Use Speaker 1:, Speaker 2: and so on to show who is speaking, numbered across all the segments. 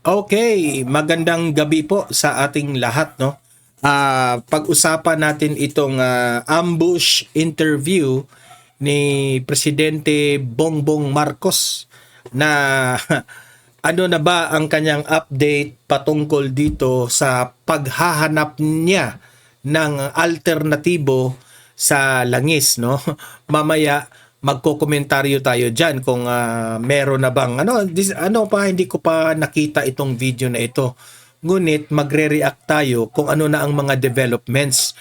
Speaker 1: Okay, magandang gabi po sa ating lahat, no. Pag-usapan natin itong ambush interview ni Presidente Bongbong Marcos na ano na ba ang kanyang update patungkol dito sa paghahanap niya ng alternatibo sa langis, no? Mamaya magkokomentaryo tayo diyan kung meron na bang hindi ko pa nakita itong video na ito. Ngunit magre-react tayo kung ano na ang mga developments.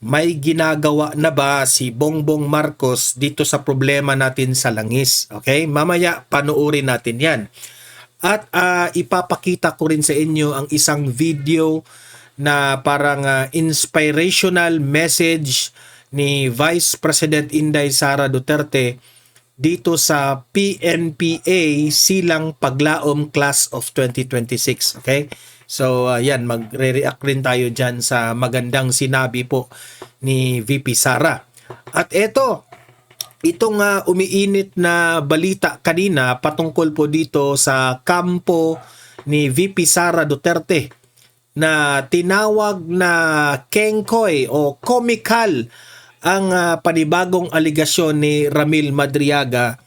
Speaker 1: May ginagawa na ba si Bongbong Marcos dito sa problema natin sa langis? Okay? Mamaya panuorin natin 'yan. At ipapakita ko rin sa inyo ang isang video na parang inspirational message ni Vice President Inday Sara Duterte dito sa PNPA Silang Paglaom Class of 2026. Okay? So, yan, magre-react rin tayo dyan sa magandang sinabi po ni VP Sara. At itong umiinit na balita kanina patungkol po dito sa kampo ni VP Sara Duterte na tinawag na kengkoy o comical ang panibagong aligasyon ni Ramil Madriaga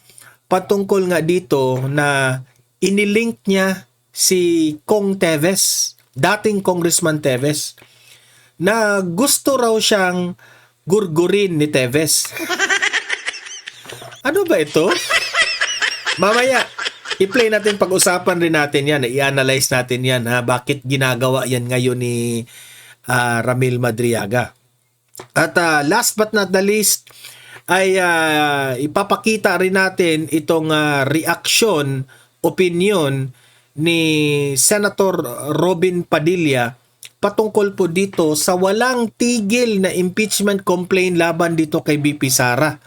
Speaker 1: patungkol nga dito na inilink niya si Kong Teves, dating Congressman Teves, na gusto raw siyang gurgurin ni Teves. Ano ba ito? Mamaya, i-play natin, pag-usapan rin natin yan, i-analyze natin yan, bakit ginagawa yan ngayon ni Ramil Madriaga. At last but not the least ay ipapakita rin natin itong reaksyon, opinion ni Senator Robin Padilla patungkol po dito sa walang tigil na impeachment complaint laban dito kay VP Sara.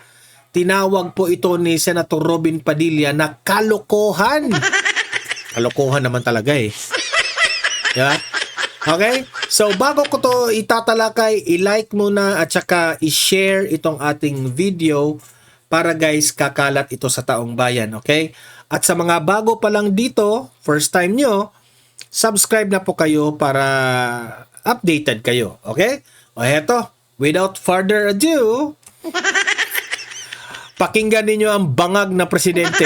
Speaker 1: Tinawag po ito ni Senator Robin Padilla na kalokohan. Kalokohan naman talaga eh. Yeah? Okay? So, bago ko to itatalakay, i-like muna at saka i-share itong ating video para guys, kakalat ito sa taong bayan. Okay? At sa mga bago pa lang dito, first time nyo, subscribe na po kayo para updated kayo. Okay? O heto, without further ado, pakinggan ninyo ang bangag na presidente.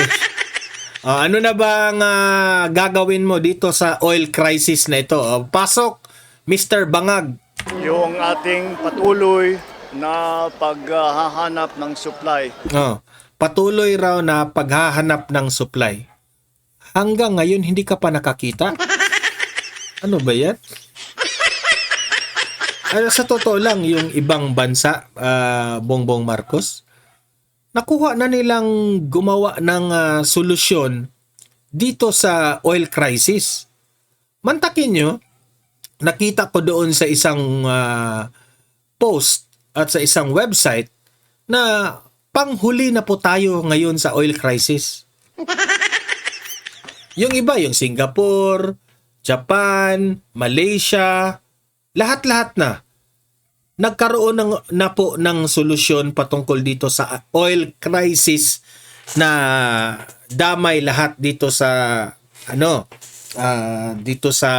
Speaker 1: Ano na ba ang gagawin mo dito sa oil crisis na ito? Pasok, Mr. Bangag.
Speaker 2: Yung ating patuloy na paghahanap ng supply.
Speaker 1: Patuloy raw na paghahanap ng supply. Hanggang ngayon, hindi ka pa nakakita? Ano ba yan? Sa totoo lang, yung ibang bansa, Bongbong Marcos, nakuha na nilang gumawa ng solusyon dito sa oil crisis. Mantakin nyo, nakita ko doon sa isang post at sa isang website na panghuli na po tayo ngayon sa oil crisis. Yung iba, yung Singapore, Japan, Malaysia, lahat-lahat na nagkaroon na po ng solusyon patungkol dito sa oil crisis na damay lahat dito sa dito sa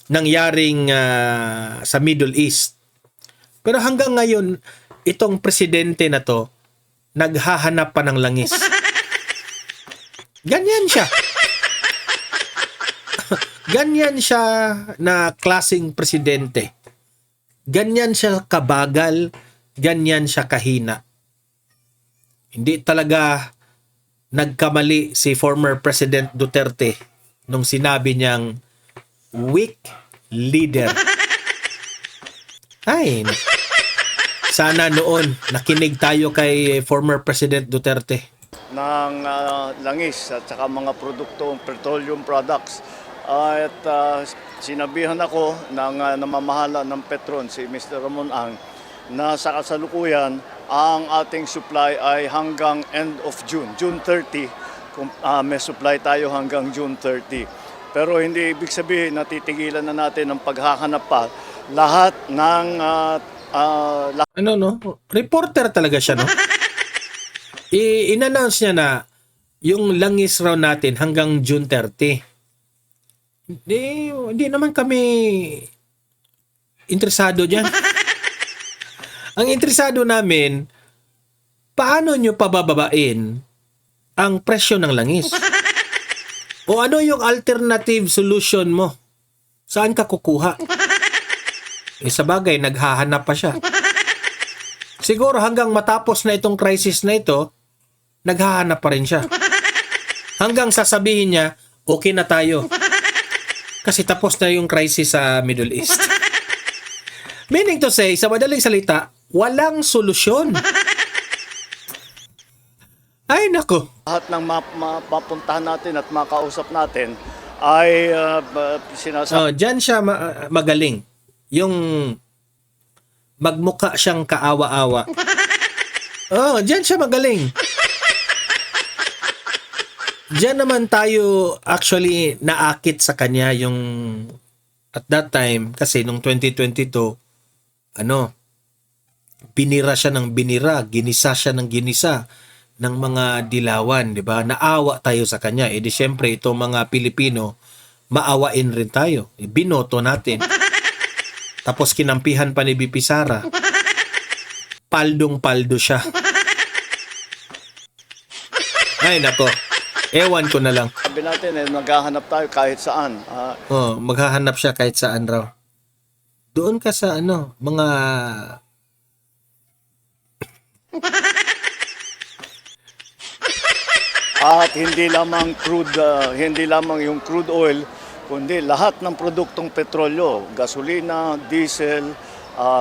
Speaker 1: nangyaring sa Middle East. Pero hanggang ngayon, itong presidente na to naghahanap pa ng langis. Ganyan siya. Ganyan siya na klaseng presidente. Ganyan siya kabagal, ganyan siya kahina. Hindi talaga nagkamali si former President Duterte nung sinabi niyang weak leader. Ay, sana noon nakinig tayo kay former President Duterte.
Speaker 2: Ng langis at saka mga produktong petroleum products. At sinabihan ako ng namamahala ng Petron, si Mr. Ramon Ang, na sa kasalukuyan, ang ating supply ay hanggang end of June, June 30. May supply tayo hanggang June 30. Pero hindi ibig sabihin na titigilan na natin ang paghahanap pa. Lahat ng...
Speaker 1: Reporter talaga siya, no? I-announce niya na yung langis raw natin hanggang June 30. Hindi naman kami interesado diyan. Ang interesado namin, paano nyo pabababain ang presyo ng langis? O ano yung alternative solution mo? Saan ka kukuha? Sa bagay, naghahanap pa siya. Siguro hanggang matapos na itong crisis na ito, naghahanap pa rin siya. Hanggang sasabihin niya, okay na tayo. Kasi tapos na yung crisis sa Middle East. Meaning to say, sa madaling salita, walang solusyon. Ay, nako.
Speaker 2: Lahat ng mapuntahan natin at makausap natin ay sinasabi
Speaker 1: Diyan siya magaling. Yung magmukha siyang kaawa-awa. Diyan siya magaling. Diyan naman tayo actually naakit sa kanya yung at that time kasi nung 2022 binira siya ng binira, ginisa siya ng ginisa ng mga dilawan, di ba? Naawa tayo sa kanya. Di syempre itong mga Pilipino maawain rin tayo. Binoto natin. Tapos kinampihan pa ni BP Sara. Paldong-paldo siya. Ay nako. Ewan ko na lang.
Speaker 2: natin naghahanap tayo kahit saan.
Speaker 1: Maghahanap siya kahit saan raw. Doon ka sa mga
Speaker 2: At hindi lamang hindi lamang yung crude oil, kundi lahat ng produktong petrolyo, gasolina, diesel,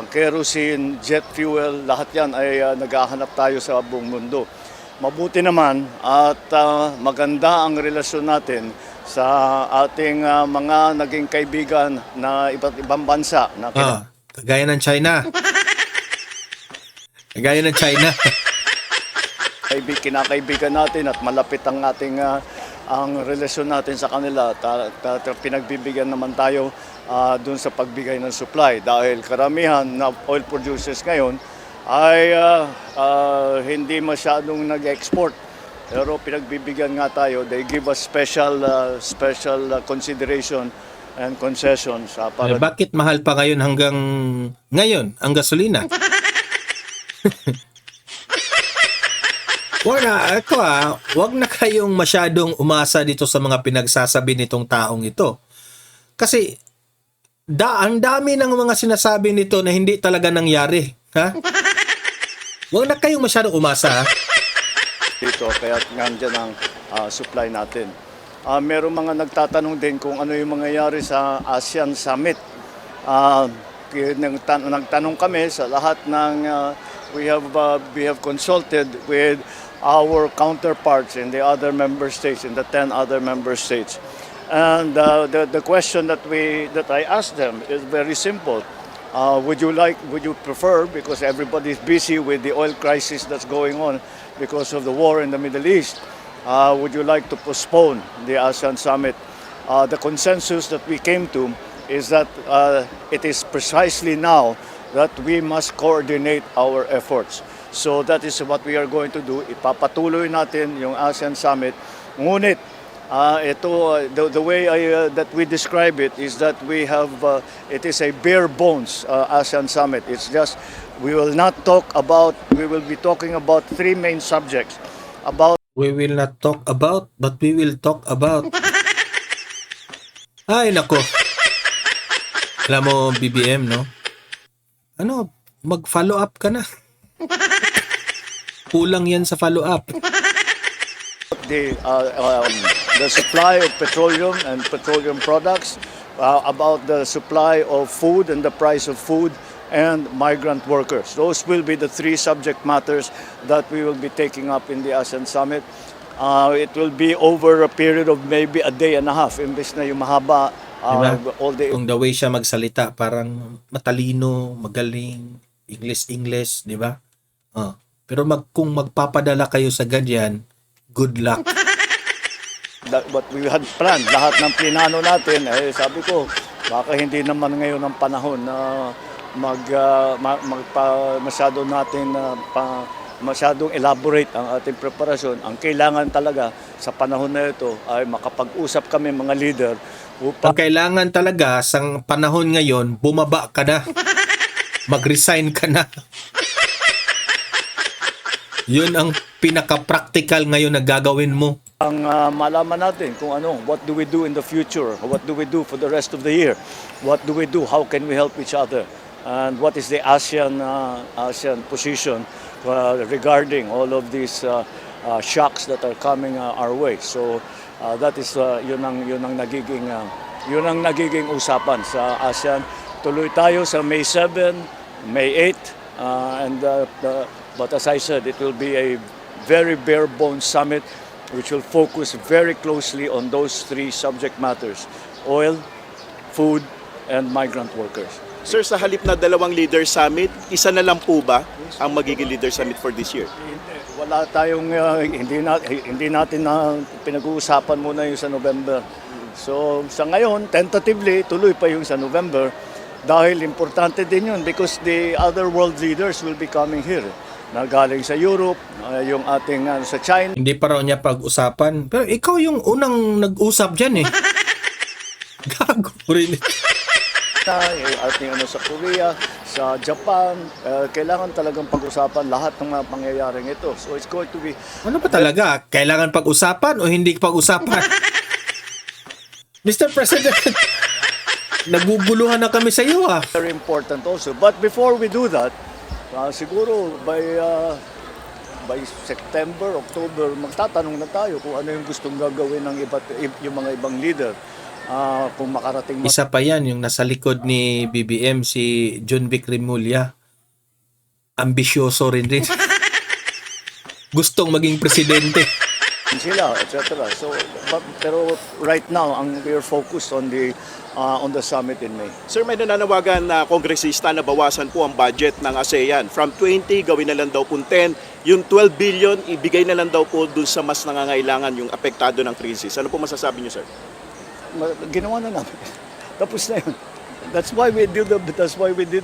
Speaker 2: kerosene, jet fuel, lahat yan ay naghahanap tayo sa buong mundo. Mabuti naman at maganda ang relasyon natin sa ating mga naging kaibigan na iba't ibang bansa na
Speaker 1: kagaya ng China. Kagaya ng China.
Speaker 2: kinakaibigan natin at malapit ang ating ang relasyon natin sa kanila. Pinagbibigyan naman tayo dun sa pagbigay ng supply dahil karamihan na oil producers ngayon ay hindi masyadong nag-export. Pero pinagbibigyan nga tayo, they give us special consideration and concessions.
Speaker 1: Bakit mahal pa ngayon hanggang ngayon ang gasolina? Wag na kayong masyadong umasa dito sa mga pinagsasabi nitong taong ito. Kasi ang dami ng mga sinasabi nito na hindi talaga nangyari. Ha? Wag na kayong masyadong umasa. Ha?
Speaker 2: Dito, kaya nandiyan ang supply natin. Merong mga nagtatanong din kung ano yung mangyayari sa ASEAN Summit. Nagtanong kami sa lahat ng we have consulted with our counterparts in the other member states, in the 10 other member states. And the question that I asked them is very simple. Would you prefer, because everybody is busy with the oil crisis that's going on because of the war in the Middle East, would you like to postpone the ASEAN Summit? The consensus that we came to is that it is precisely now that we must coordinate our efforts. So that is what we are going to do. Ipapatuloy natin yung ASEAN Summit. Ngunit, the way that we describe it is that we have, it is a bare bones ASEAN Summit. It's just, we will be talking about three main subjects.
Speaker 1: We will not talk about, but we will talk about. Ay, nako. Alam mo, BBM, no? Mag-follow up ka na. Kulang yan sa follow up.
Speaker 2: The supply of petroleum and petroleum products, about the supply of food and the price of food, and migrant workers. Those will be the three subject matters that we will be taking up in the ASEAN Summit. It will be over a period of maybe a day and a half, imbes na yung mahaba all day.
Speaker 1: Kung the way siya magsalita, parang matalino, magaling, English, di ba? Pero kung magpapadala kayo sa ganyan, good luck.
Speaker 2: What we had planned, lahat ng plinano natin, sabi ko, baka hindi naman ngayon ang panahon na masyado natin masyadong elaborate ang ating preparasyon. Ang kailangan talaga sa panahon na ito ay makapag-usap kami mga leader upang
Speaker 1: Ang kailangan talaga sa panahon ngayon, bumaba ka na. Mag-resign ka na. Yun ang pinaka-practical ngayon na gagawin mo.
Speaker 2: malaman natin kung what do we do in the future, what do we do for the rest of the year, what do we do, how can we help each other, and what is the ASEAN position regarding all of these shocks that are coming our way. So that is yun ang nagiging usapan sa ASEAN. Tuloy tayo sa May 7, May 8, but as I said, it will be a very bare-bones summit which will focus very closely on those three subject matters: oil, food, and migrant workers.
Speaker 3: Sir, sa halip na dalawang leader summit, isa na lang po ba ang magiging leader summit for this year?
Speaker 2: Wala tayong hindi natin na pinag-uusapan muna yung sa November. So sa ngayon, tentatively tuloy pa yung sa November dahil importante din yun because the other world leaders will be coming here. Na galing sa Europe, yung ating sa China.
Speaker 1: Hindi pa raw niya pag-usapan. Pero ikaw yung unang nag-usap dyan eh. Gago rin.
Speaker 2: Yung ating sa Korea, sa Japan, kailangan talagang pag-usapan lahat ng mga pangyayaring ito. So it's going to be...
Speaker 1: Ano ba talaga? Kailangan pag-usapan o hindi pag-usapan? Mr. President, naguguluhan na kami sa iyo ah.
Speaker 2: very important also. But before we do that, siguro by September, October, magtatanong na tayo kung ano yung gustong gagawin ng yung mga ibang leader. Kung makarating
Speaker 1: Isa pa yan, yung nasa likod ni BBM, si John Vic Remulla. Ambisyoso rin. Gustong maging presidente.
Speaker 2: sila, etc. So, pero right now, we are focused on the summit in May.
Speaker 3: Sir, may nananawagan na kongresista na bawasan po ang budget ng ASEAN. From 20, gawin na lang daw po 10. Yung 12 billion, ibigay na lang daw po dun sa mas nangangailangan yung apektado ng krisis. Ano po masasabi niyo, sir?
Speaker 2: Ginawa na namin. Tapos na yun. That's why we did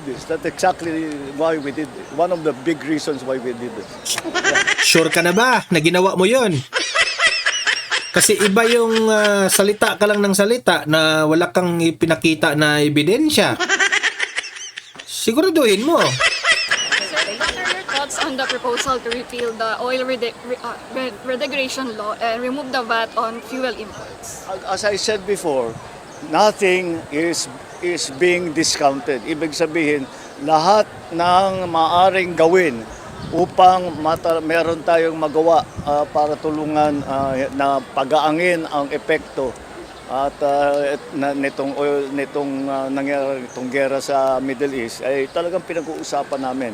Speaker 2: this. That's exactly why we did it. One of the big reasons why we did this.
Speaker 1: Sure ka na ba na ginawa mo yon? Kasi iba yung salita ka lang ng salita na wala kang ipinakita na ebidensya. Siguraduhin mo.
Speaker 4: Sir, what are your thoughts on the proposal to repeal the oil redegradation law and remove the VAT on fuel imports?
Speaker 2: As I said before, nothing is being discounted. Ibig sabihin, lahat ng maaring gawin upang meron tayong magawa para tulungan na pagaangin ang epekto at nitong nangyari itong gera sa Middle East ay talagang pinag-uusapan namin.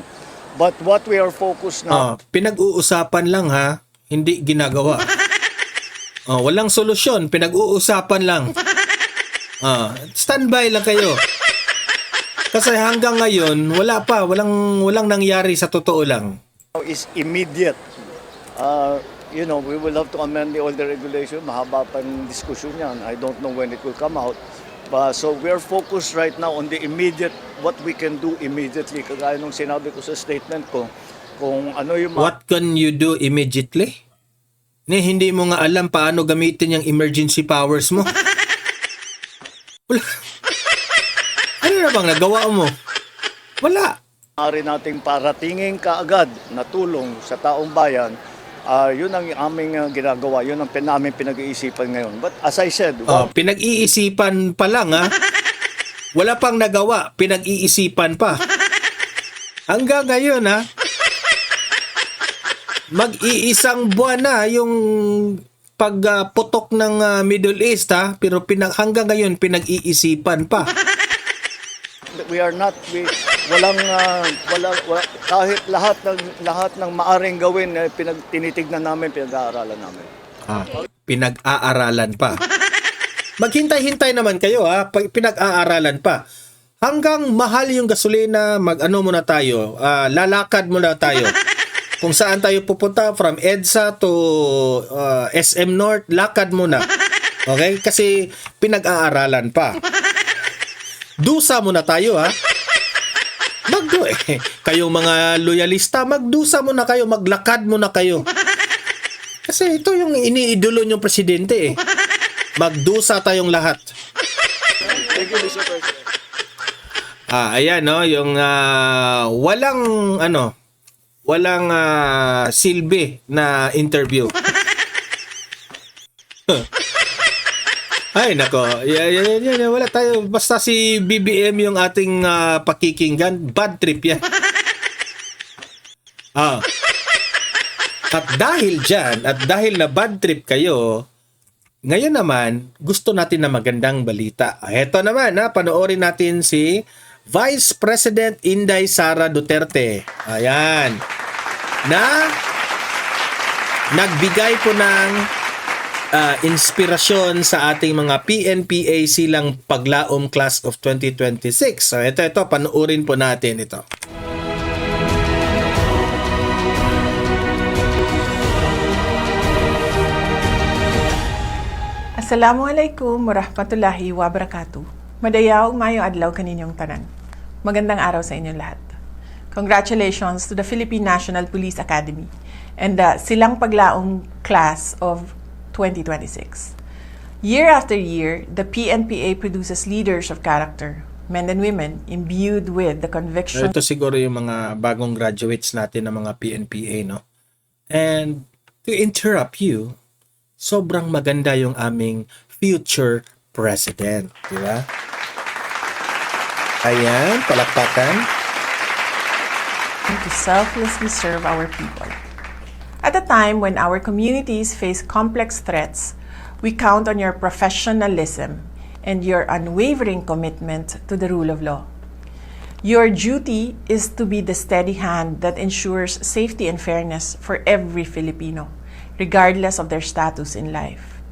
Speaker 2: But what we are focused now,
Speaker 1: Pinag-uusapan lang ha, hindi ginagawa. Walang solusyon, pinag-uusapan lang. Standby lang kayo. Kasi hanggang ngayon, walang nangyari sa totoo lang.
Speaker 2: is immediate. We will have to amend the oil regulation. Mahaba pa ng diskusyon yan. I don't know when it will come out. So we are focused right now on the immediate, what we can do immediately. Kagaya nung sinabi ko sa statement ko, kung ano yung...
Speaker 1: What can you do immediately? Hindi mo nga alam paano gamitin yung emergency powers mo. Wala. Ano na bang nagawa mo? Wala.
Speaker 2: Maaari nating paratingin kaagad na tulong sa taong bayan, yun ang aming ginagawa, yun ang namin pinag-iisipan ngayon. But as I said,
Speaker 1: pinag-iisipan pa lang ha. Wala pang nagawa, pinag-iisipan pa. Hanggang ngayon ha. Mag-iisang buwan na yung pagputok ng Middle East ha, pero hanggang ngayon pinag-iisipan pa.
Speaker 2: Kahit lahat ng maaring gawin tinitignan namin, pinag-aaralan namin.
Speaker 1: Pinag-aaralan pa. Maghintay-hintay naman kayo ha, pinag-aaralan pa. Hanggang mahal yung gasolina, muna tayo, lalakad muna tayo. Kung saan tayo pupunta, from EDSA to SM North, lakad muna. Okay? Kasi pinag-aaralan pa. Dusa muna tayo ha. Magdo eh. Kayong mga loyalista, magdusa mo na kayo, maglakad mo na kayo. Kasi ito yung iniidolo yung presidente eh. Magdusa tayong lahat.
Speaker 3: Thank you, Mr. President.
Speaker 1: Ayan no, yung walang silbi na interview. Ay nako, wala tayo, basta si BBM yung ating pakikinggan, bad trip yan. At dahil dyan, at dahil na bad trip kayo, ngayon naman, gusto natin na magandang balita. Ito naman, panoorin natin si Vice President Inday Sara Duterte. Ayan. Na nagbigay po ng inspirasyon sa ating mga PNPA silang paglaom class of 2026. So ito, panoorin po natin ito.
Speaker 5: Assalamualaikum warahmatullahi wabarakatuh. Madayaw mayong adlaw kaninyong tanan. Magandang araw sa inyong lahat. Congratulations to the Philippine National Police Academy and the Silang Paglaong Class of 2026. Year after year, the PNPA produces leaders of character, men and women imbued with the conviction.
Speaker 1: Ito siguro yung mga bagong graduates natin ng mga PNPA, no? And to interrupt you, sobrang maganda yung aming future president, di ba? Ayan, palakpakan.
Speaker 5: To selflessly serve our people. At a time when our communities face complex threats, we count on your professionalism and your unwavering commitment to the rule of law. Your duty is to be the steady hand that ensures safety and fairness for every Filipino, regardless of their status in life.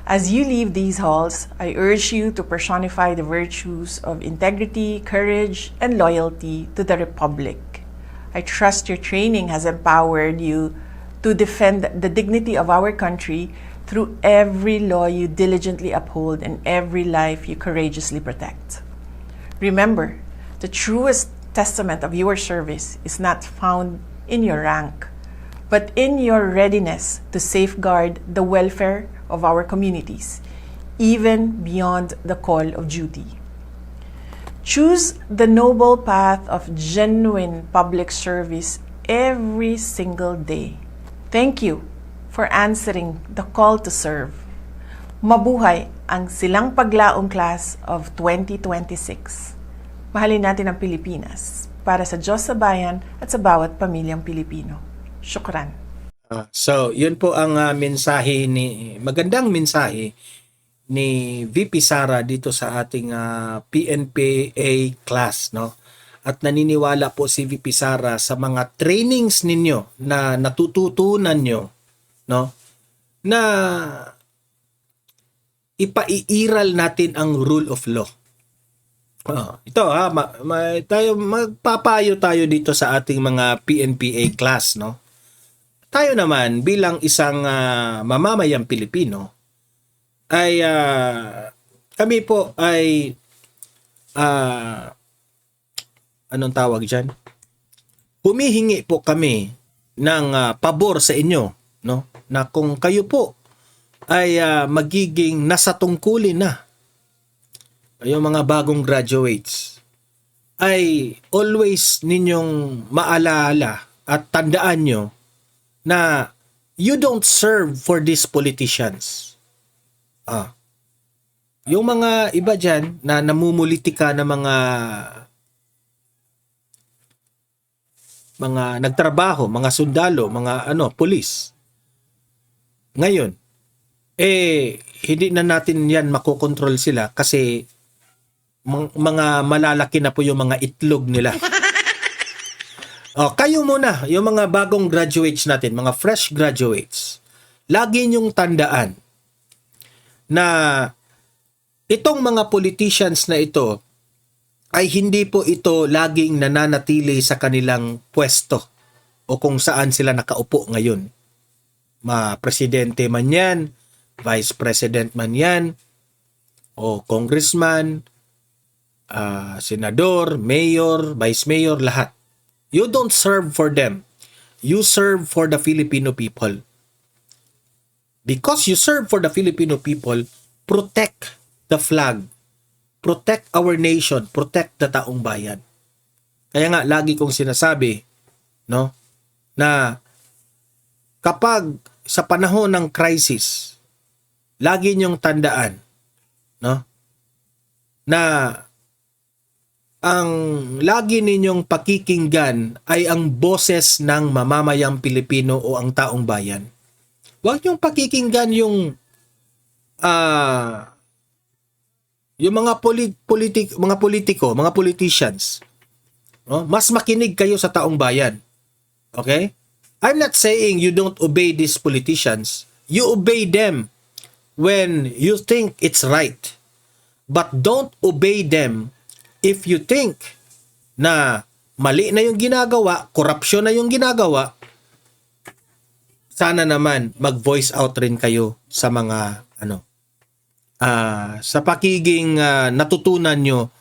Speaker 5: As you leave these halls, I urge you to personify the virtues of integrity, courage, and loyalty to the Republic. I trust your training has empowered you to defend the dignity of our country through every law you diligently uphold and every life you courageously protect. Remember, the truest testament of your service is not found in your rank, but in your readiness to safeguard the welfare of our communities, even beyond the call of duty. Choose the noble path of genuine public service every single day. Thank you for answering the call to serve. Mabuhay ang Silang Paglaong Class of 2026. Mahalin natin ang Pilipinas para sa Diyos sa bayan at sa bawat pamilyang Pilipino. Shukran.
Speaker 1: So, yun po ang magandang mensahe ni VP Sara dito sa ating PNPA class, no? At naniniwala po si VP Sara sa mga trainings ninyo na natututunan nyo, no? Na ipaiiral natin ang rule of law. Ito magpapayo tayo dito sa ating mga PNPA class, no? Tayo naman bilang isang mamamayang Pilipino ay kami po ay anong tawag diyan? Humihingi po kami ng pabor sa inyo, no? Na kung kayo po ay magiging nasa tungkulin na, yung mga bagong graduates, ay always ninyong maalala at tandaan nyo na you don't serve for these politicians. Yung mga iba dyan na namumulitika na mga nagtrabaho, mga sundalo, mga pulis. Ngayon, hindi na natin yan makokontrol sila kasi mga malalaki na po yung mga itlog nila. Kayo muna, yung mga bagong graduates natin, mga fresh graduates, lagi niyong tandaan na itong mga politicians na ito ay hindi po ito laging nananatili sa kanilang pwesto o kung saan sila nakaupo ngayon. Presidente man yan, vice president man yan, o congressman, senador, mayor, vice mayor, lahat. You don't serve for them. You serve for the Filipino people. Because you serve for the Filipino people, protect the flag, protect our nation, protect the taong bayan. Kaya nga lagi kong sinasabi, no, na kapag sa panahon ng crisis, lagi niyong tandaan, no, na ang lagi ninyong pakikinggan ay ang boses ng mamamayang Pilipino o ang taong bayan. Huwag niyong pakikinggan yung mga politiko, mga politicians. No? Mas makinig kayo sa taong bayan. Okay? I'm not saying you don't obey these politicians. You obey them when you think it's right. But don't obey them if you think na mali na yung ginagawa, korupsyon na yung ginagawa. Sana naman mag-voice out rin kayo sa mga sa pakiging natutunan nyo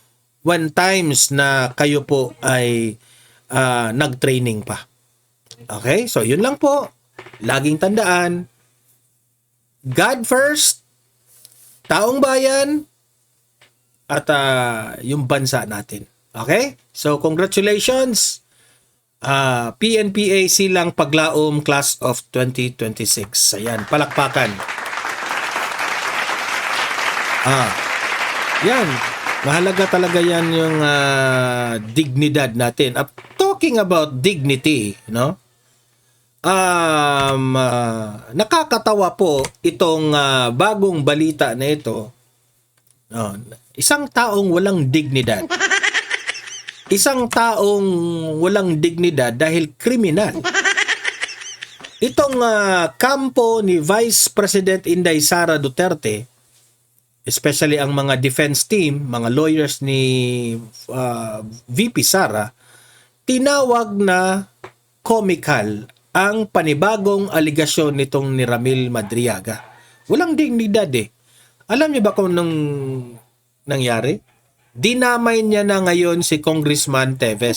Speaker 1: when times na kayo po ay nag-training pa. Okay? So, yun lang po. Laging tandaan, God first, taong bayan, at yung bansa natin. Okay? So, congratulations, PNPA Silang Paglaom Class of 2026. Ayan, palakpakan. Yan. Mahalaga talaga yan yung dignidad natin. Talking about dignity, no? Nakakatawa po itong bagong balita na ito. Isang taong walang dignidad. Isang taong walang dignidad dahil kriminal. Itong kampo ni Vice President Inday Sara Duterte, especially ang mga defense team, mga lawyers ni VP Sara, tinawag na comical ang panibagong aligasyon nitong ni Ramil Madriaga. Walang dignidad eh. Alam niyo ba kung nung nangyari? Dinamay niya na ngayon si Congressman Teves.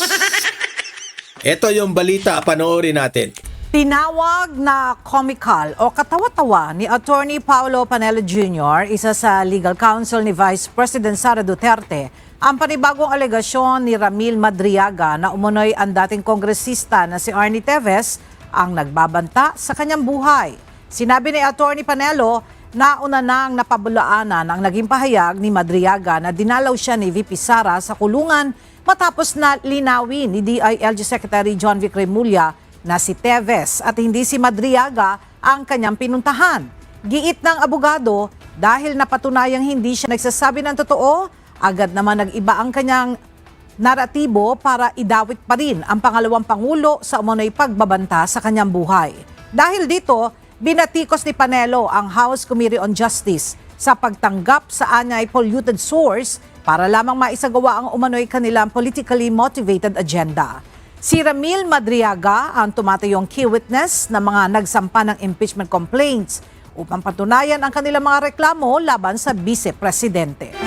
Speaker 1: Ito yung balita, panoorin natin.
Speaker 6: Tinawag na comical o katawa-tawa ni Attorney Paulo Panelo Jr., isa sa legal counsel ni Vice President Sara Duterte, ang panibagong alegasyon ni Ramil Madriaga na umunoy ang dating kongresista na si Arnie Teves ang nagbabanta sa kanyang buhay. Sinabi ni Attorney Panelo na una nang napabulaanan ang naging pahayag ni Madriaga na dinalaw siya ni VP Sara sa kulungan matapos na linawin ni DILG Secretary John Vic Remulla na si Teves at hindi si Madriaga ang kanyang pinuntahan. Giit ng abogado, dahil napatunayang hindi siya nagsasabi ng totoo, agad naman nag-iba ang kanyang naratibo para idawit pa rin ang pangalawang pangulo sa umunoy pagbabanta sa kanyang buhay. Dahil dito, binatikos ni Panelo ang House Committee on Justice sa pagtanggap sa anyay polluted source para lamang maisagawa ang umano'y kanilang politically motivated agenda. Si Ramil Madriaga ang tumatayong key witness ng mga nagsampa ng impeachment complaints upang patunayan ang kanilang mga reklamo laban sa Vice-Presidente.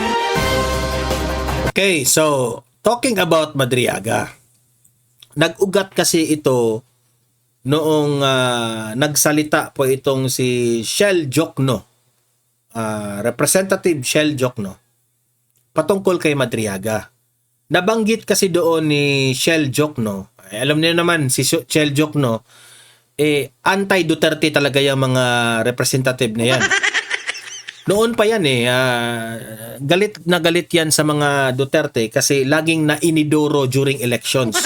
Speaker 1: Okay, so talking about Madriaga, nag-ugat kasi ito noong nagsalita po itong si Shell Jokno, Representative Shell Jokno, patungkol kay Madriaga. Nabanggit kasi doon ni Shell Jokno, alam niyo naman si Shell Jokno, anti-Duterte talaga yung mga representative na yan. Noon pa yan galit na galit yan sa mga Duterte kasi laging nainidoro during elections.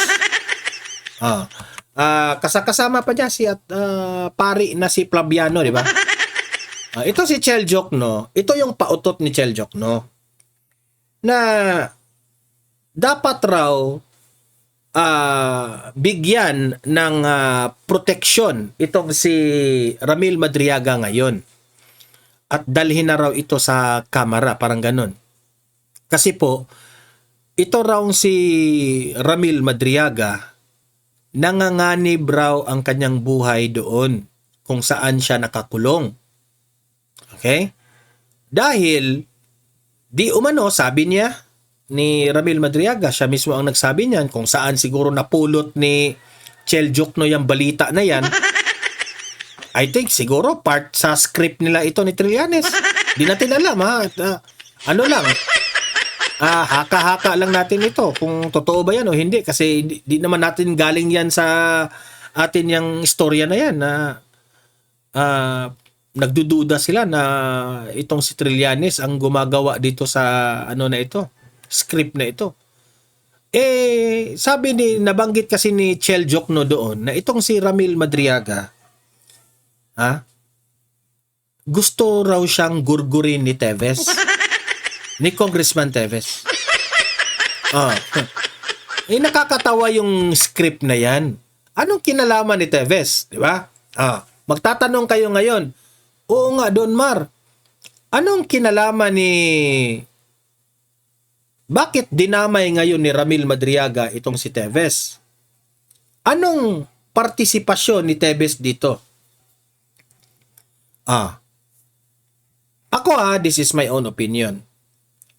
Speaker 1: Kasama pa niya si pari na si Flaviano, di ba? Ito si Shell Jokno, ito yung pautot ni Shell Jokno na dapat raw bigyan ng proteksyon itong si Ramil Madriaga ngayon at dalhin na raw ito sa kamara, parang ganun. Kasi po, ito raw si Ramil Madriaga, nanganganib raw ang kanyang buhay doon kung saan siya nakakulong. Okay? Dahil, di umano, sabi niya, ni Ramil Madriaga. Siya mismo ang nagsabi niyan, kung saan siguro napulot ni Chel Jokno yung balita na yan. I think siguro part sa script nila ito ni Trillanes. Di natin alam ha. Ano lang, haka-haka lang natin ito kung totoo ba yan o hindi, kasi di naman natin galing yan sa atin yung istorya na yan na nagdududa sila na itong si Trillanes ang gumagawa dito sa ano na ito, script na ito. Sabi nabanggit kasi ni Chel Jokno doon na itong si Ramil Madriaga, gusto raw siyang gurgurin ni Teves, ni Congressman Teves. Nakakatawa yung script na yan. Anong kinalaman ni Teves, di ba? Magtatanong kayo ngayon, oo nga, Don Mar, anong kinalaman bakit dinamay ngayon ni Ramil Madriaga itong si Teves? Anong partisipasyon ni Teves dito? Ako this is my own opinion.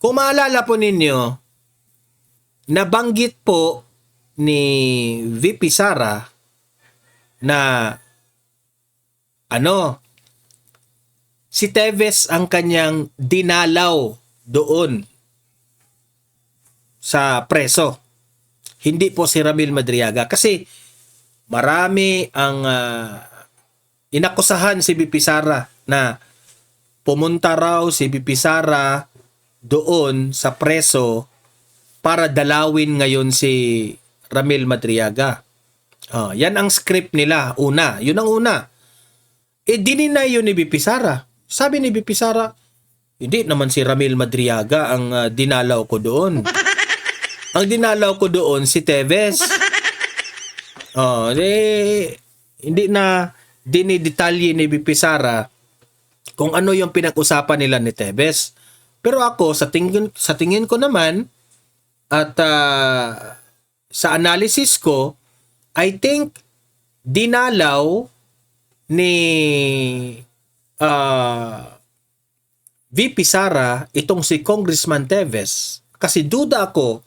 Speaker 1: Kung maalala po ninyo, nabanggit po ni VP Sara na si Teves ang kanyang dinalaw doon sa preso. Hindi po si Ramil Madriaga. Kasi marami ang inakusahan si VP Sara na pumunta raw si VP Sara doon sa preso para dalawin ngayon si Ramil Madriaga. Yan ang script nila. Una. Yun ang una. Dininay yun ni VP Sara. Sabi ni VP Sara, hindi naman si Ramil Madriaga ang dinalaw ko doon. Ang dinalaw ko doon si Teves. Hindi na dinidetalye ni VP Sara kung ano yung pinag-usapan nila ni Teves. Pero ako, sa tingin ko naman, at sa analysis ko, I think dinalaw ni VP Sara itong si Congressman Teves, kasi duda ako,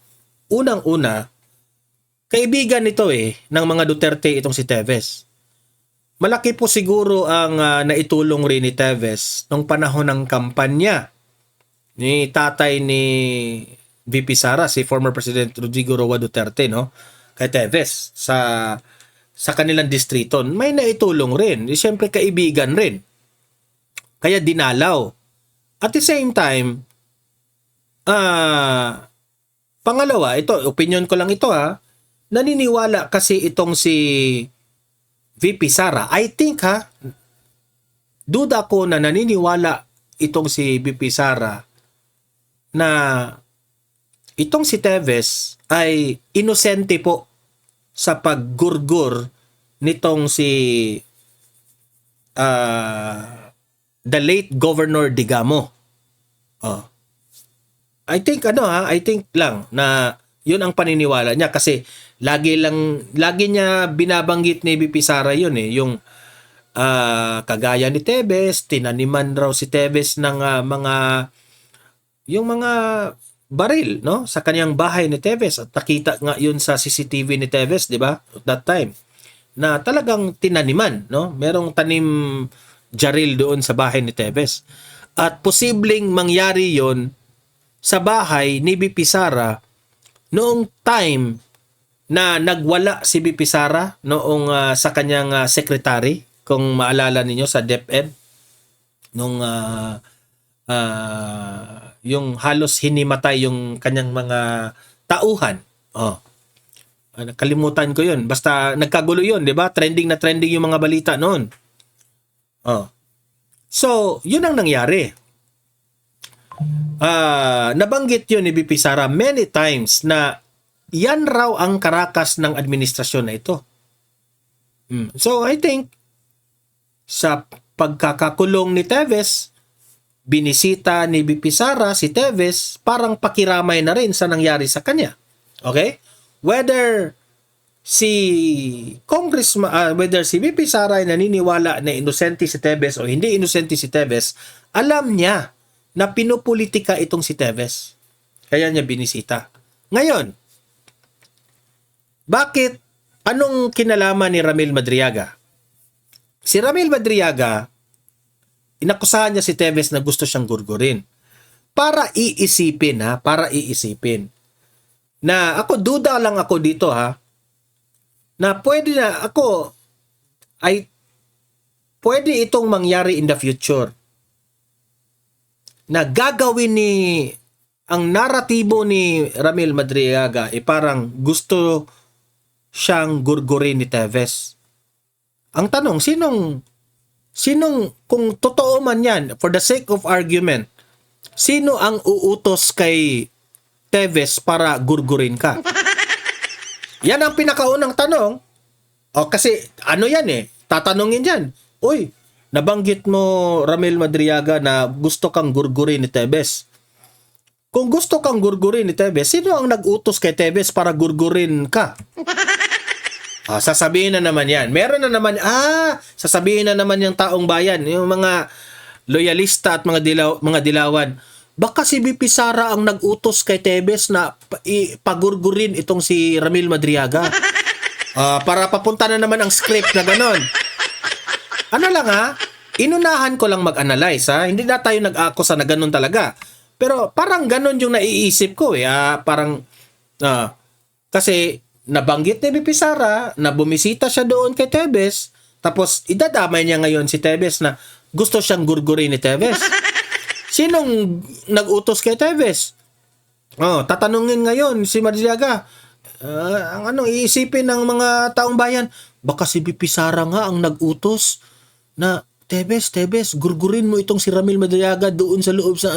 Speaker 1: unang-una, kaibigan nito ng mga Duterte itong si Teves. Malaki po siguro ang naitulong rin ni Teves nung panahon ng kampanya ni tatay ni VP Sara, si former President Rodrigo Roa Duterte, no? Kay Teves sa kanilang distrito. May naitulong rin. Siyempre kaibigan rin. Kaya dinalaw. At the same time, pangalawa, ito, opinion ko lang ito naniniwala kasi itong si VP Sara. I think duda ko na naniniwala itong si VP Sara na itong si Teves ay inosente po sa paggurgur nitong si the late Governor Digamo. I think I think lang na yun ang paniniwala niya, kasi lagi niya binabanggit ni VP Sara yun yung kagaya ni Teves, tinaniman raw si Teves ng mga baril, no, sa kanyang bahay ni Teves, at nakita nga yun sa CCTV ni Teves, di ba, at that time, na talagang tinaniman, no, merong tanim jaril doon sa bahay ni Teves, at posibleng mangyari yon sa bahay ni VP Sara noong time na nagwala si VP Sara noong sa kanyang secretary, kung maalala ninyo sa DepEd, nung yung halos hinimatay yung kanyang mga tauhan. Nakalimutan ko yun. Basta nagkagulo yun, di ba? Trending na trending yung mga balita noon. So, yun ang nangyari. Nabanggit yun ni VP Sara many times na yan raw ang karakas ng administrasyon na ito. So, I think sa pagkakakulong ni Teves, binisita ni VP Sara si Teves, parang pakiramay na rin sa nangyari sa kanya. Okay? Whether si VP Sara ay naniniwala na inosente si Teves o hindi inosente si Teves, alam niya na pinupolitika itong si Teves. Kaya niya binisita. Ngayon, bakit? Anong kinalaman ni Ramil Madriaga? Si Ramil Madriaga, inakusahan niya si Teves na gusto siyang gurgurin. Para iisipin na ako, duda lang ako dito na pwede itong mangyari in the future na gagawin ang naratibo ni Ramil Madriaga parang gusto siyang gurgurin ni Teves. Ang tanong, sinong kung totoo man yan, for the sake of argument, sino ang uutos kay Teves para gurgurin ka? Yan ang pinakaunang tanong. Kasi ano yan tatanungin yan. Uy, nabanggit mo Ramil Madriaga na gusto kang gurgurin ni Teves. Kung gusto kang gurgurin ni Teves, sino ang nag-utos kay Teves para gurgurin ka? Sasabihin na naman yan. Meron na naman, sasabihin na naman yung taong bayan, yung mga loyalista at mga dilawan. Baka si BP Sara ang nag-utos kay Teves na pagurgurin itong si Ramil Madriaga. Para papunta na naman ang script na ganon. Ano lang inunahan ko lang mag-analyze Hindi na tayo nag-akusa na ganon talaga. Pero parang ganon yung naiisip ko kasi nabanggit ni BP Sara na bumisita siya doon kay Teves, tapos idadamay niya ngayon si Teves na gusto siyang gurgurin ni Teves. Sinong nag-utos kay Teves? Tatanungin ngayon si Madriaga. Anong iisipin ng mga taong bayan? Baka si BP Sara nga ang nag-utos na Teves, gurgurin mo itong si Ramil Madriaga doon sa loob sa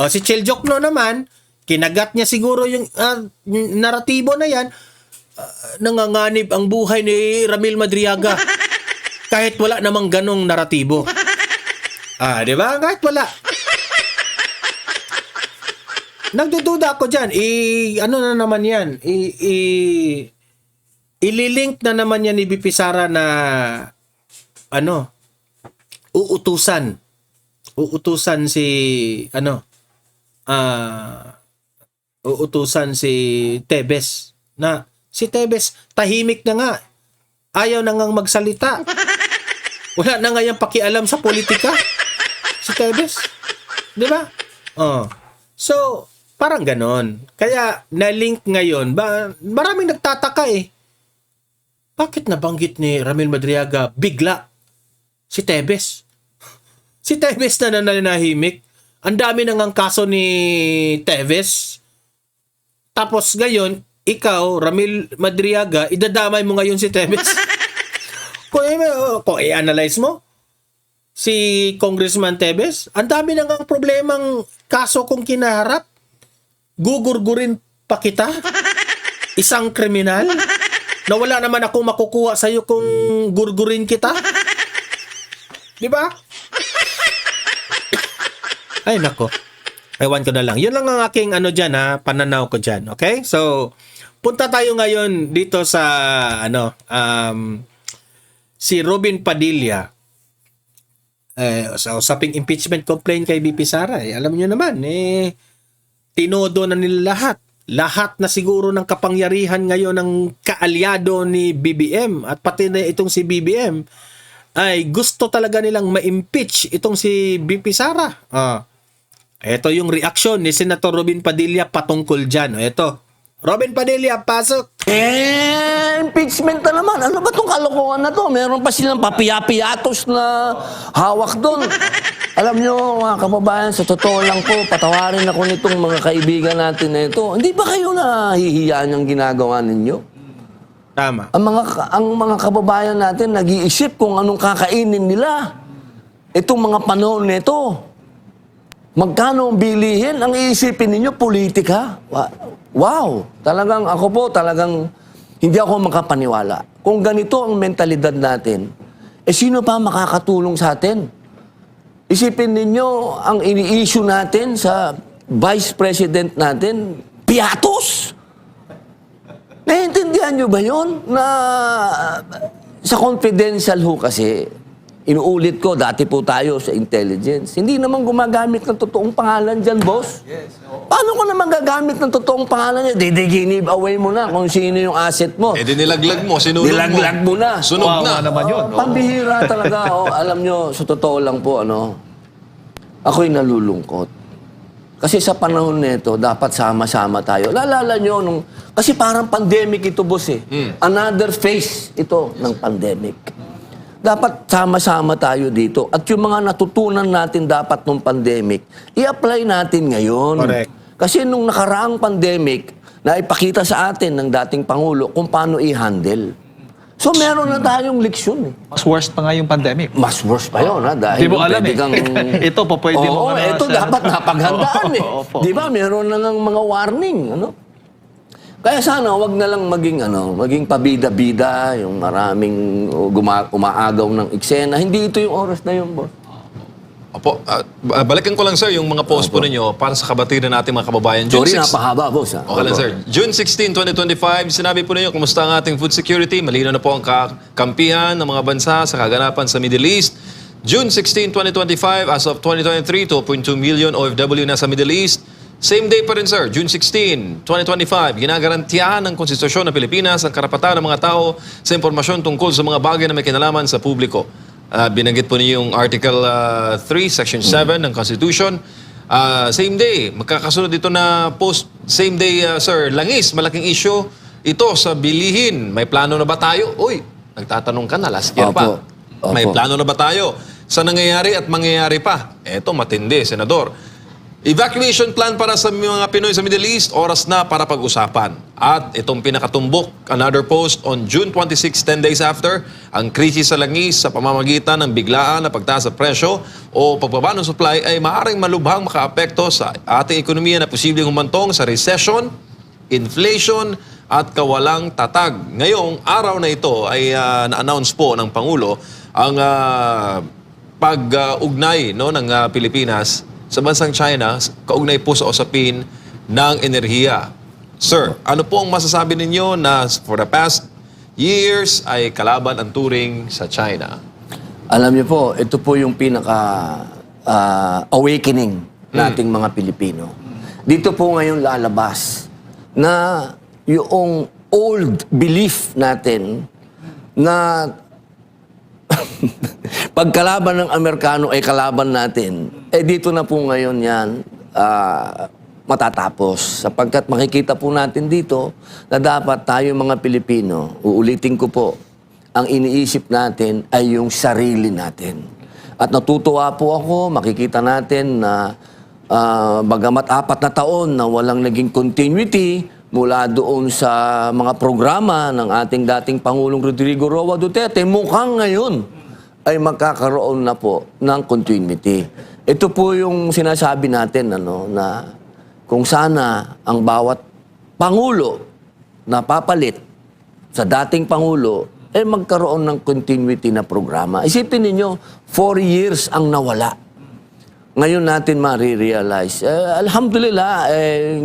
Speaker 1: si Chel Jokno naman, kinagat niya siguro yung naratibo na yan. Nanganganib ang buhay ni Ramil Madriaga kahit wala namang ganong naratibo. Di ba? Kahit wala. Nagdududa ako dyan. Ano na naman yan? Ililink na naman yan ni BP Sara na uutusan si Teves na si Teves tahimik na nga, ayaw na ngang magsalita, wala na nga yung pakialam sa politika si Teves, di ba? So parang ganon, kaya na-link ngayon maraming nagtataka bakit nabanggit ni Ramil Madriaga bigla si Teves na nananahimik. Ang dami nang ang kaso ni Teves. Tapos ngayon, ikaw, Ramil Madriaga, idadamay mo ngayon si Teves. Kung i-analyze mo, si Congressman Teves, ang dami nang ang problemang kaso kung kinaharap. Gugurgurin pa kita? Isang kriminal? Na wala naman ako makukuha sa'yo kung gurgurin kita? Di ba? Ay, nako. Ewan ko na lang. Yun lang ang aking pananaw ko dyan. Okay? So, punta tayo ngayon dito sa, si Robin Padilla. Sa usaping impeachment complaint kay BP Sara. Alam niyo naman, tinodo na nila lahat. Lahat na siguro ng kapangyarihan ngayon ng kaalyado ni BBM at pati na itong si BBM ay gusto talaga nilang ma-impeach itong si BP Sara. Ito yung reaksyon ni Senator Robin Padilla patungkol dyan. Ito. Robin Padilla, pasok.
Speaker 7: Impeachment na naman. Ano ba itong kalokohan na to? Meron pa silang papiyapiyatos na hawak doon. Alam nyo, mga kababayan, sa totoo lang po, patawarin ako nitong mga kaibigan natin na ito. Hindi ba kayo nahihiyaan yung ginagawa ninyo?
Speaker 1: Tama.
Speaker 7: Ang mga kababayan natin nag-iisip kung anong kakainin nila. Itong mga panahon nito. Magkano ang bilihin? Ang iisipin ninyo, politika? Wow! Talagang hindi ako makapaniwala. Kung ganito ang mentalidad natin, sino pa makakatulong sa atin? Isipin ninyo, ang ini-issue natin sa Vice President natin, piatos! Naiintindihan nyo ba yun? Na sa confidential ho kasi, Inuulit ko, dati po tayo sa intelligence. Hindi naman gumagamit ng totoong pangalan dyan, boss. Paano ko naman gagamit ng totoong pangalan niya? Give away mo na kung sino yung asset mo.
Speaker 8: Eh di nilaglag mo, sinulog mo.
Speaker 7: Nilaglag mo na.
Speaker 8: Sunog na.
Speaker 9: naman yun.
Speaker 7: Pambihira talaga. Alam nyo, sa totoo lang po, ako'y nalulungkot. Kasi sa panahon nito, dapat sama-sama tayo. Naalala nyo, kasi parang pandemic ito, boss eh. Another phase ito ng pandemic. Dapat sama-sama tayo dito. At yung mga natutunan natin dapat nung pandemic, i-apply natin ngayon.
Speaker 1: Correct.
Speaker 7: Kasi nung nakaraang pandemic, naipakita sa atin ng dating Pangulo kung paano i-handle. So meron na tayong leksyon eh.
Speaker 9: Mas worst pa nga yung pandemic.
Speaker 7: Mas worse pa yun, ha? Dahil
Speaker 9: Di mo alam
Speaker 7: pwede
Speaker 9: eh. Ito po, pwede mo
Speaker 7: Oo, ito dapat napaghandaan eh.
Speaker 9: Opo.
Speaker 7: Di ba? Meron na ng mga warning, Kaya sana wag na lang maging pabida-bida, yung maraming umaagaw ng eksena. Hindi ito yung oras na yun, boss.
Speaker 8: Opo, balikan ko lang sir yung mga post po ninyo para sa kabatiran natin mga kababayan. June
Speaker 7: Sorry,
Speaker 8: 6
Speaker 7: napahaba, boss.
Speaker 8: Okay lang sir. June 16, 2025, sinabi po ninyo, kumusta ang ating food security? Malinaw na po ang kakampihan ng mga bansa sa kaganapan sa Middle East. June 16, 2025, as of 2023, 2.2 million OFW na sa Middle East. Same day pa rin sir, June 16, 2025, ginagarantiyahan ng Konstitusyon ng Pilipinas ang karapatan ng mga tao sa impormasyon tungkol sa mga bagay na may kinalaman sa publiko. Binanggit po niyo yung Article 3, Section 7 ng Constitution. Same day, magkakasunod dito na post, same day, sir, langis, malaking issue. Ito sa bilihin, may plano na ba tayo? Uy, nagtatanong ka na, last year pa.
Speaker 7: Opo.
Speaker 8: May plano na ba tayo? Sa nangyayari at mangyayari pa? Eto, matindi, Senador. Evacuation plan para sa mga Pinoy sa Middle East, oras na para pag-usapan. At itong pinakatumbok, another post on June 26, 10 days after, ang krisis sa langis sa pamamagitan ng biglaan na pagtaas sa presyo o pagbaba ng supply ay maaaring malubhang makaapekto sa ating ekonomiya na posibleng humantong sa recession, inflation, at kawalang tatag. Ngayong araw na ito ay na-announce po ng Pangulo ang pag-ugnay ng Pilipinas sa bansang China, kaugnay po sa usapin ng enerhiya. Sir, ano po ang masasabi ninyo na for the past years ay kalaban ang turing sa China?
Speaker 7: Alam niyo po, ito po yung pinaka-awakening nating mga Pilipino. Dito po ngayon lalabas na yung old belief natin na pagkalaban ng Amerikano ay kalaban natin, dito na po ngayon yan matatapos. Sapagkat makikita po natin dito na dapat tayo mga Pilipino, uulitin ko po, ang iniisip natin ay yung sarili natin. At natutuwa po ako, makikita natin na bagamat 4 na taon na walang naging continuity mula doon sa mga programa ng ating dating Pangulong Rodrigo Roa Duterte, mukhang ngayon ay magkakaroon na po ng continuity. Ito po yung sinasabi natin na kung sana ang bawat Pangulo na papalit sa dating Pangulo magkaroon ng continuity na programa. Isipin ninyo, 4 years ang nawala. Ngayon natin marirealize. Alhamdulillah,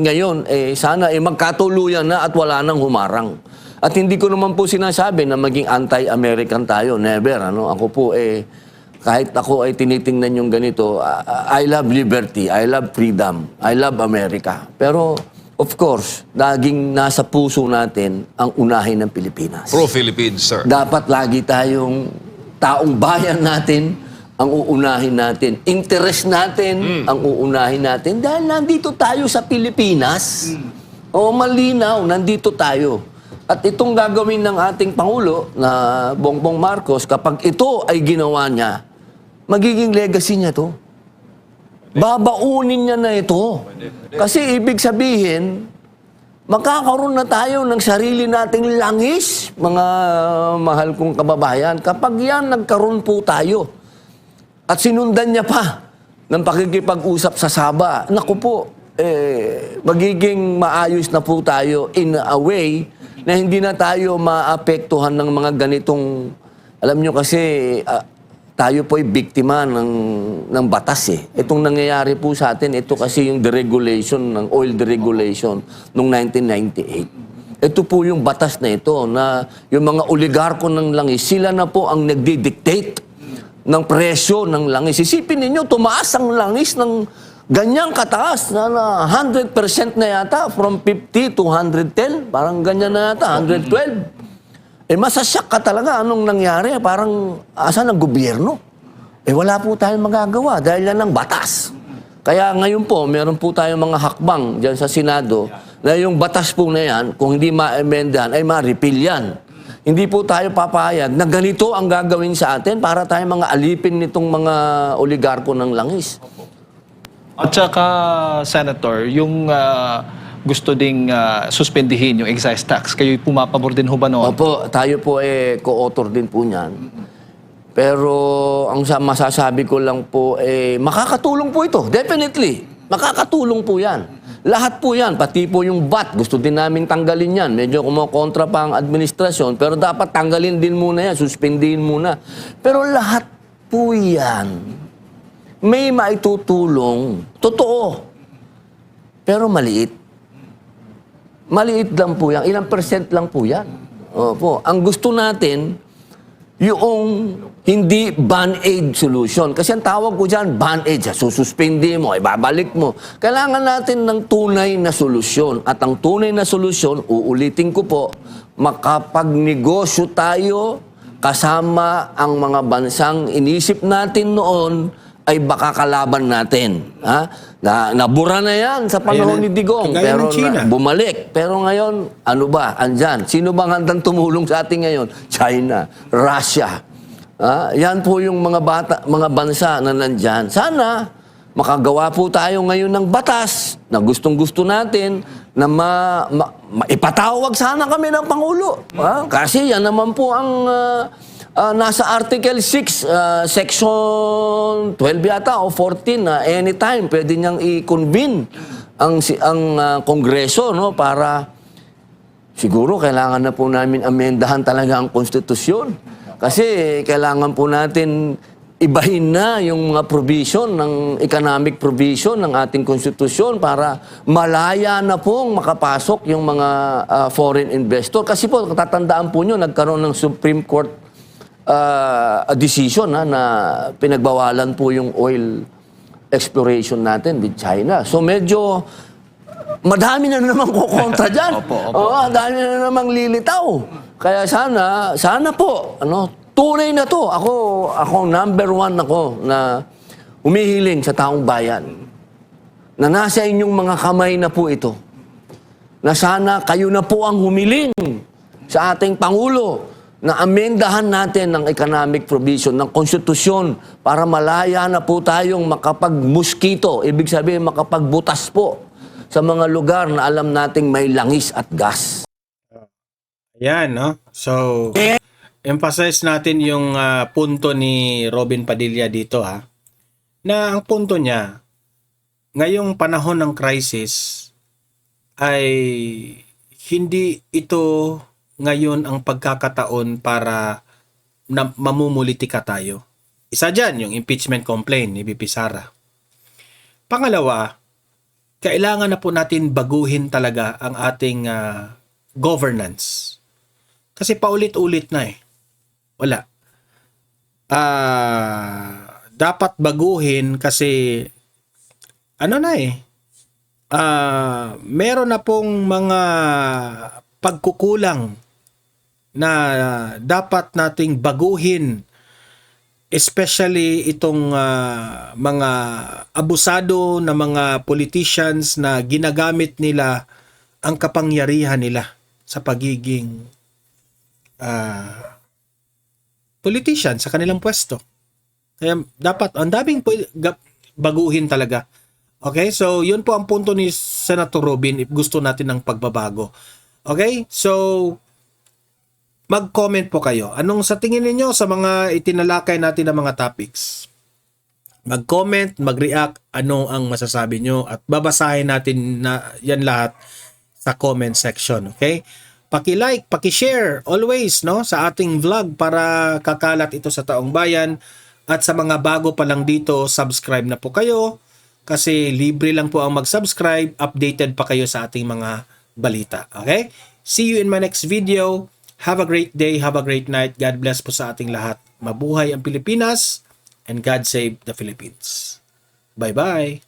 Speaker 7: ngayon, sana magkatuluyan na at wala nang humarang. At hindi ko naman po sinasabi na maging anti-American tayo. Never. Ako po, kahit ako ay tinitingnan yung ganito, I love liberty, I love freedom, I love America. Pero, of course, laging nasa puso natin ang unahin ng Pilipinas.
Speaker 8: Pro-Philippines, sir.
Speaker 7: Dapat lagi tayong taong bayan natin ang uunahin natin. Interest natin ang uunahin natin. Dahil nandito tayo sa Pilipinas. O malinaw, nandito tayo. At itong gagawin ng ating Pangulo na Bongbong Marcos, kapag ito ay ginawa niya, magiging legacy niya to. Babaunin niya na ito. Kasi ibig sabihin, magkakaroon na tayo ng sarili nating langis, mga mahal kong kababayan, kapag yan nagkaroon po tayo. At sinundan niya pa ng pakikipag-usap sa Sabah. Naku po, magiging maayos na po tayo in a way na hindi na tayo maapektuhan ng mga ganitong, alam nyo kasi, tayo po ay biktima ng batas eh. Itong nangyayari po sa atin, ito kasi yung deregulation, ng oil deregulation noong 1998. Ito po yung batas na ito na yung mga oligarko ng langis, sila na po ang nagdi-dictate ng presyo ng langis. Isipin ninyo, tumaas ang langis ng ganyang kataas na 100% na yata, from 50 to 110, parang ganyan na yata, 112. Masasyak ka talaga anong nangyari, parang asan ang gobyerno? Wala po tayong magagawa dahil yan ang batas. Kaya ngayon po, meron po tayong mga hakbang dyan sa Senado na yung batas po na yan, kung hindi ma-emendahan, ay ma-repeal yan. Hindi po tayo papayag na ganito ang gagawin sa atin para tayo mga alipin nitong mga oligarko ng langis.
Speaker 9: At saka, Senator, yung gusto ding suspendihin yung excise tax, kayo pumapabor din ho ba noon?
Speaker 7: Opo, tayo po co-author din po niyan. Pero ang masasabi ko lang po, makakatulong po ito. Definitely. Makakatulong po yan. Lahat po yan. Pati po yung VAT. Gusto din namin tanggalin yan. Medyo kumokontra pa ang administrasyon. Pero dapat tanggalin din muna yan. Suspindihin muna. Pero lahat po yan may maitutulong. Totoo. Pero maliit. Maliit lang po yan. Ilang percent lang po yan. Opo. Ang gusto natin, yung hindi band-aid solution. Kasi ang tawag ko dyan, band-aid. Sususpindi mo, ibabalik mo. Kailangan natin ng tunay na solusyon. At ang tunay na solusyon, uulitin ko po, makapagnegosyo tayo kasama ang mga bansang inisip natin noon ay baka kalaban natin. Nabura na yan sa panahon ni Digong. Pero bumalik. Pero ngayon, ano ba? Andyan. Sino bang handang tumulong sa atin ngayon? China, Russia. Yan po yung mga bansa na nandyan. Sana makagawa po tayo ngayon ng batas na gustong-gusto natin na ipatawag sana kami ng Pangulo. Kasi yan naman po ang nasa Article 6, Section 12 yata o 14 na anytime pwede niyang i-convene ang Kongreso, no, para siguro kailangan na po namin amendahan talaga ang konstitusyon. Kasi kailangan po natin ibahin na yung mga provision ng economic provision ng ating konstitusyon para malaya na pong makapasok yung mga foreign investor. Kasi po, tatandaan po nyo, nagkaroon ng Supreme Court decision na pinagbawalan po yung oil exploration natin with China. So medyo madami na naman kukontra dyan. Madami na namang lilitaw. Kaya sana po, tunay na to. Ako number 1 ako na humihiling sa taong bayan na nasa inyong mga kamay na po ito. Na sana kayo na po ang humiling sa ating Pangulo na amendahan natin ng economic provision, ng konstitusyon para malaya na po tayong makapag-mosquito, ibig sabihin makapagbutas po sa mga lugar na alam nating may langis at gas.
Speaker 1: Ayan, no? So, emphasize natin yung punto ni Robin Padilla dito, na ang punto niya, ngayong panahon ng crisis ay hindi ito ngayon ang pagkakataon para mamumulitika tayo. Isa dyan, yung impeachment complaint ni BP Sara. Pangalawa, kailangan na po natin baguhin talaga ang ating governance. Kasi paulit-ulit na Wala. Dapat baguhin kasi meron na pong mga pagkukulang na dapat nating baguhin, especially itong mga abusado na mga politicians na ginagamit nila ang kapangyarihan nila sa pagiging politician sa kanilang pwesto. Kaya dapat ang daming baguhin talaga. Okay, so yun po ang punto ni Senator Robin if gusto natin ng pagbabago. Okay, so mag-comment po kayo. Anong sa tingin ninyo sa mga itinalakay natin na mga topics? Mag-comment, mag-react, ano ang masasabi nyo at babasahin natin na yan lahat sa comment section. Okay? Paki-like, paki-share always sa ating vlog para kakalat ito sa taong bayan. At sa mga bago pa lang dito, subscribe na po kayo kasi libre lang po ang mag-subscribe. Updated pa kayo sa ating mga balita. Okay? See you in my next video. Have a great day. Have a great night. God bless po sa ating lahat. Mabuhay ang Pilipinas. and God save the Philippines. Bye-bye!